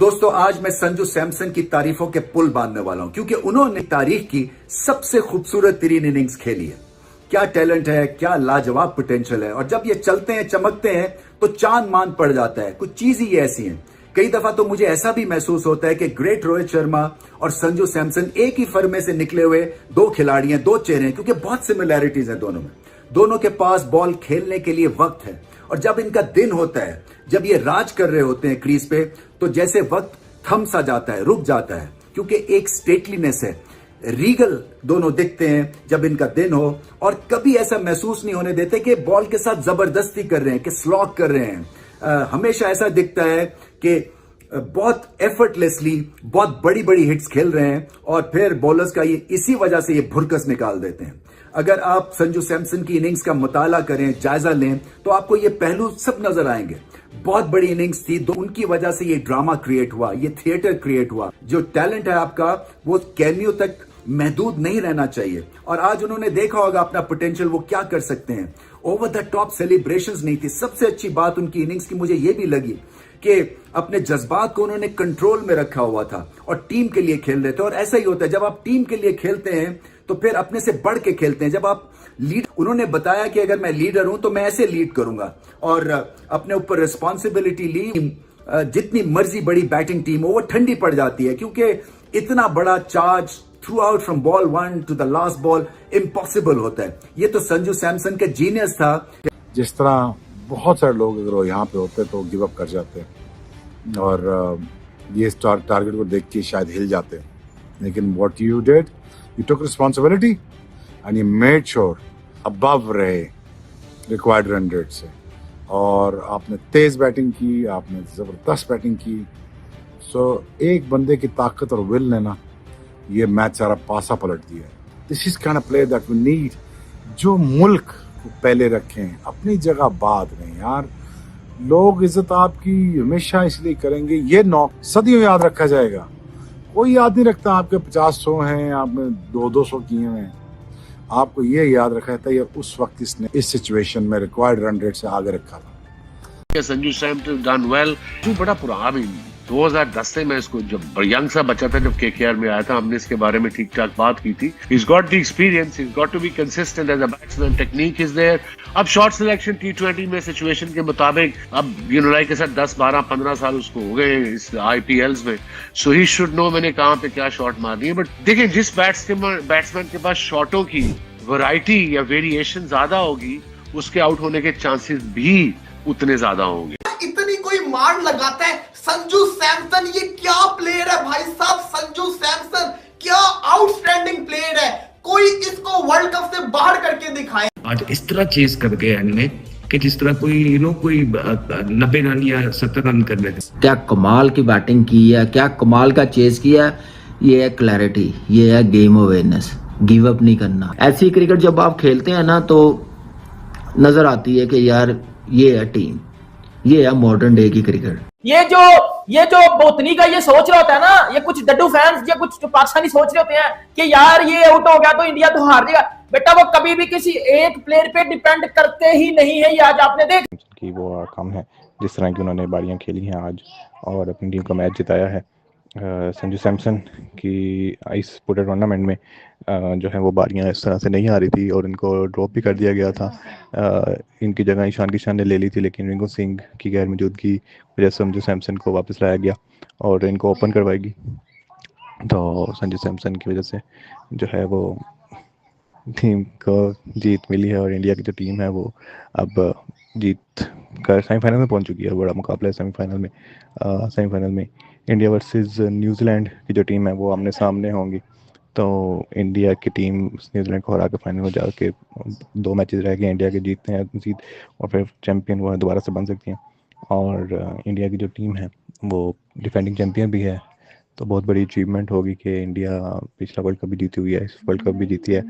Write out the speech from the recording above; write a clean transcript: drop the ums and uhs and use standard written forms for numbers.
दोस्तों आज मैं संजू सैमसन की तारीफों के पुल बांधने वाला हूं क्योंकि उन्होंने तारीख की सबसे खूबसूरत तरीन इनिंग्स खेली है। क्या टैलेंट है, क्या लाजवाब पोटेंशियल है और जब ये चलते हैं चमकते हैं तो चांद मान पड़ जाता है। कुछ चीज ही ऐसी हैं। कई दफा तो मुझे ऐसा भी महसूस होता है कि ग्रेट रोहित शर्मा और संजू सैमसन एक ही फर्मे से निकले हुए दो खिलाड़ी हैं, दो चेहरे हैं, क्योंकि बहुत सिमिलैरिटीज है दोनों में। दोनों के पास बॉल खेलने के लिए वक्त है और जब इनका दिन होता है, जब ये राज कर रहे होते हैं क्रीज पे, तो जैसे वक्त थम सा जाता है, रुक जाता है, क्योंकि एक स्टेटलीनेस है। रीगल दोनों दिखते हैं जब इनका दिन हो और कभी ऐसा महसूस नहीं होने देते कि बॉल के साथ जबरदस्ती कर रहे हैं, कि स्लॉग कर रहे हैं। हमेशा ऐसा दिखता है कि बहुत एफर्टलेसली बहुत बड़ी बड़ी हिट्स खेल रहे हैं और फिर बॉलर्स का ये इसी वजह से ये भुरकस निकाल देते हैं। अगर आप संजू सैमसन की इनिंग्स का मुताला करें, जायजा लें, तो आपको ये पहलू सब नजर आएंगे। बहुत बड़ी इनिंग्स थी, तो उनकी वजह से ये ड्रामा क्रिएट हुआ, ये थिएटर क्रिएट हुआ। जो टैलेंट है आपका वो कैमियो तक महदूद नहीं रहना चाहिए और आज उन्होंने देखा होगा अपना पोटेंशियल, वो क्या कर सकते हैं। ओवर द टॉप सेलिब्रेशंस नहीं थी। सबसे अच्छी बात उनकी इनिंग्स की मुझे ये भी लगी कि अपने जज्बात को उन्होंने कंट्रोल में रखा हुआ था और टीम के लिए खेल रहे थे। और ऐसा ही होता है, जब आप टीम के लिए खेलते हैं तो फिर अपने से बढ़ के खेलते हैं। जब आप लीड, उन्होंने बताया कि अगर मैं लीडर हूं तो मैं ऐसे लीड करूंगा और अपने ऊपर रिस्पॉन्सिबिलिटी ली। जितनी मर्जी बड़ी बैटिंग टीम हो वो ठंडी पड़ जाती है, क्योंकि इतना बड़ा charge throughout from ball 1 to the last ball impossible होता है। ये तो संजू सैमसन का जीनियस था। जिस तरह बहुत सारे लोग अगर वो यहाँ पे होते तो गिव अप कर जाते और ये टारगेट को देख के शायद हिल जाते, लेकिन what you did, you took responsibility and you made sure above रहे रिक्वायर्ड रन रेट से और आपने तेज बैटिंग की, आपने जबरदस्त बैटिंग की। सो एक बंदे की ताकत और विल ने ना ये मैच सारा पासा पलट दिया। This is kind of player that we need, जो मुल्क को पहले रखें, अपनी जगह बाद में। यार लोग इज्जत आपकी हमेशा इसलिए करेंगे, ये नॉक सदियों याद रखा जाएगा। कोई याद नहीं रखता आपके 50-100 हैं, आपने 200 किए हैं। आपको ये याद रखा था ये उस वक्त इसने इस सिचुएशन में रिक्वायर्ड रन रेट से आगे रखा था। Sanju Samson done well. जो बड़ा पुराना 2010 से मैं इसको, जब यंग सा बच्चा था, जब केकेआर में आया था, हमने इसके बारे में ठीक ठाक बात की थी। He's got the experience, he's got to be consistent as a batsman, technique is there। अब शॉट सिलेक्शन T20 में सिचुएशन के मुताबिक अब लाइक के साथ 10, 12, 15 साल उसको हो गए इस IPLs में, सो ही शुड नो मैंने कहाँ पे क्या शॉट मारनी है। बट देखिए, जिस बैट्समैन के पास शॉटों की वैरायटी या वेरिएशन ज्यादा होगी, उसके आउट होने के चांसेस भी उतने ज्यादा होंगे। इतनी कोई मार लगाता है संजू सैमसन, ये क्या प्लेयर है भाई साहब। संजू सैमसन क्या आउटस्टैंडिंग प्लेयर है, कोई इसको वर्ल्ड कप से बाहर करके दिखाए। आज इस तरह चेज कर गए इन्होंने कि जिस तरह कोई 90 रन या 70 रन कर लेते। क्या कमाल की बैटिंग की है, क्या कमाल का चेज किया। ये है क्लैरिटी, ये है गेम अवेयरनेस, गिव अप नहीं करना। ऐसी क्रिकेट जब आप खेलते हैं ना तो नजर आती है कि यार ये है टीम, ये है मॉडर्न डे की क्रिकेट। ये जो बोतनी का ये सोच रहा होता है ना, ये कुछ डड्डू फैंस या कुछ पाकिस्तानी सोच रहे होते हैं कि यार ये आउट हो गया तो इंडिया तो हार जाएगा। बेटा वो कभी भी किसी एक प्लेयर पे डिपेंड करते ही नहीं है। ये आज आपने देख कि वो कम है जिस तरह की उन्होंने बारियां खेली हैं आज और अपनी टीम का मैच जिताया है। संजू सैमसन की इस पूरे टूर्नामेंट में जो है वो बारियां इस तरह से नहीं आ रही थी और इनको ड्रॉप भी कर दिया गया था। इनकी जगह ईशान किशन ने ले ली थी, लेकिन रिंकू सिंह की गैर मौजूदगी वजह से संजू सैमसन को वापस लाया गया और इनको ओपन करवाएगी। तो संजू सैमसन की वजह से जो है वो टीम को जीत मिली है और इंडिया की जो टीम है वो अब जीत कर सेमीफाइनल में पहुंच चुकी है। बड़ा मुकाबला है सेमीफाइनल में इंडिया वर्सेस न्यूजीलैंड की जो टीम है वो आमने सामने होंगी। तो इंडिया की टीम न्यूजीलैंड को हरा के फाइनल में जाके 2 मैचेस रह गए, इंडिया के जीतते हैं मजीद और फिर चैंपियन वो दोबारा से बन सकती हैं। और इंडिया की जो टीम है वो डिफेंडिंग चैंपियन भी है, तो बहुत बड़ी अचीवमेंट होगी कि इंडिया पिछला वर्ल्ड कप भी जीती हुई है, इस वर्ल्ड कप भी जीती है।